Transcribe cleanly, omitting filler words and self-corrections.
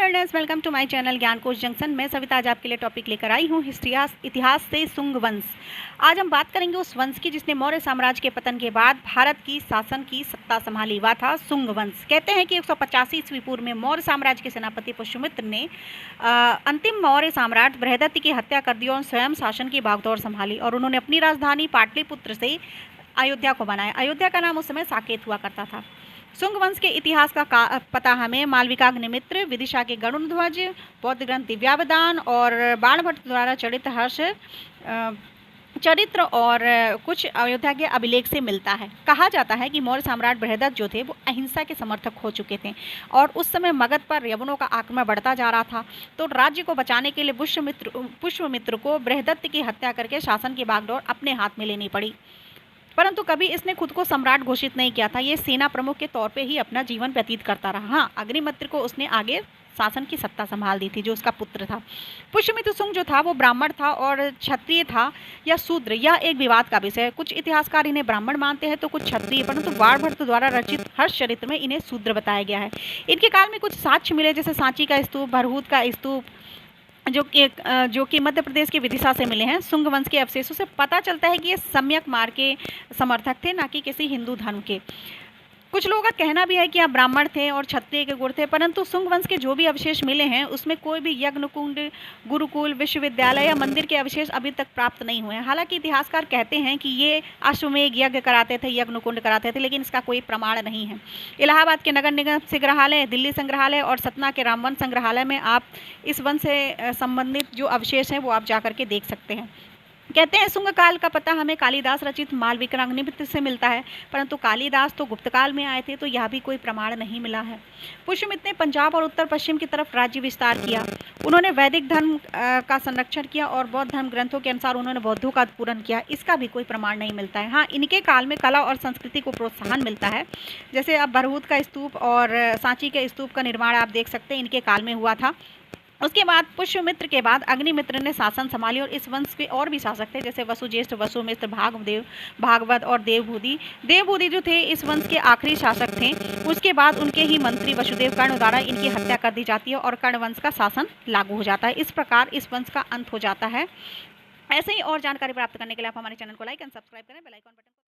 Learners, welcome to my channel Gyan Kosh junction. मैं सविता आज आपके लिए टॉपिक लेकर आई हूँ इतिहास से शुंग वंश। आज हम बात करेंगे उस वंश की जिसने मौर्य साम्राज्य के पतन के बाद भारत की शासन की सत्ता संभाली हुआ था, शुंग वंश। कहते हैं कि 185 ईस्वी पूर्व में मौर्य साम्राज्य के सेनापति पुष्यमित्र ने अंतिम मौर्य सम्राट बृहदत्त की हत्या कर दी और स्वयं शासन की भागदौड़ संभाली और उन्होंने अपनी राजधानी पाटलिपुत्र से अयोध्या को बनाया। अयोध्या का नाम उस समय साकेत हुआ करता था। शुंग वंश के इतिहास का पता हमें मालविकाग्निमित्र, विदिशा के गरुड़ध्वज, बौद्ध ग्रंथ दिव्यावदान और बाणभट्ट द्वारा चरित्र और कुछ अयोध्या के अभिलेख से मिलता है। कहा जाता है कि मौर्य सम्राट बृहदत्त जो थे वो अहिंसा के समर्थक हो चुके थे और उस समय मगध पर यवनों का आक्रमण बढ़ता जा रहा था, तो राज्य को बचाने के लिए पुष्यमित्र को बृहदत्त की हत्या करके शासन की बागडोर अपने हाथ में लेनी पड़ी। परंतु कभी इसने खुद को सम्राट घोषित नहीं किया था, ये सेना प्रमुख के तौर पे ही अपना जीवन व्यतीत करता रहा। हाँ, अग्निमित्र को उसने आगे शासन की सत्ता संभाल दी थी, जो उसका पुत्र था। पुष्यमित्र शुंग जो था वो ब्राह्मण था और क्षत्रिय था या शूद्र, यह एक विवाद का विषय है। कुछ इतिहासकार इन्हें ब्राह्मण मानते हैं तो कुछ क्षत्रिय, परंतु बाणभट्ट द्वारा रचित हर्षचरित्र में इन्हें शूद्र बताया गया है। इनके काल में कुछ साक्ष्य मिले, जैसे सांची का स्तूप, भरहूत का स्तूप, जो कि मध्य प्रदेश के विदिशा से मिले हैं। शुंग वंश के अवशेषों से पता चलता है कि ये सम्यक मार्ग के समर्थक थे, ना कि किसी हिंदू धर्म के। कुछ लोगों का कहना भी है कि आप ब्राह्मण थे और क्षत्रिय के गुण थे, परंतु शुंग वंश के जो भी अवशेष मिले हैं उसमें कोई भी यज्ञ कुंड, गुरुकुल, विश्वविद्यालय या मंदिर के अवशेष अभी तक प्राप्त नहीं हुए हैं। हालांकि इतिहासकार कहते हैं कि ये अश्वमेध यज्ञ कराते थे, यज्ञ कुंड कराते थे, लेकिन इसका कोई प्रमाण नहीं है। इलाहाबाद के नगर निगम संग्रहालय, दिल्ली संग्रहालय और सतना के रामवन संग्रहालय में आप इस वंश से संबंधित जो अवशेष हैं वो आप जाकर के देख सकते हैं। कहते हैं शुंग काल का पता हमें कालिदास रचित मालविकाग्निमित्र से मिलता है, परंतु कालिदास तो गुप्त काल में आए थे, तो यह भी कोई प्रमाण नहीं मिला है। पुष्यमित्र ने पंजाब और उत्तर पश्चिम की तरफ राज्य विस्तार किया। उन्होंने वैदिक धर्म का संरक्षण किया और बौद्ध धर्म ग्रंथों के अनुसार उन्होंने बौद्धों का पूर्ण किया। इसका भी कोई प्रमाण नहीं मिलता है। हाँ, इनके काल में कला और संस्कृति को प्रोत्साहन मिलता है, जैसे अब भरहूत का स्तूप और सांची के स्तूप का निर्माण आप देख सकते हैं, इनके काल में हुआ था। उसके बाद पुष्यमित्र के बाद अग्निमित्र ने शासन संभाली और इस वंश के और भी शासक थे, जैसे वसुज्येष्ठ, वसुमित्र, भागवत और देवभूति जो थे इस वंश के आखिरी शासक थे। उसके बाद उनके ही मंत्री वसुदेव कर्ण द्वारा इनकी हत्या कर दी जाती है और कर्ण वंश का शासन लागू हो जाता है। इस प्रकार इस वंश का अंत हो जाता है। ऐसे ही और जानकारी प्राप्त करने के लिए आप हमारे चैनल को लाइक एंड सब्सक्राइब करें, बेल आइकन बटन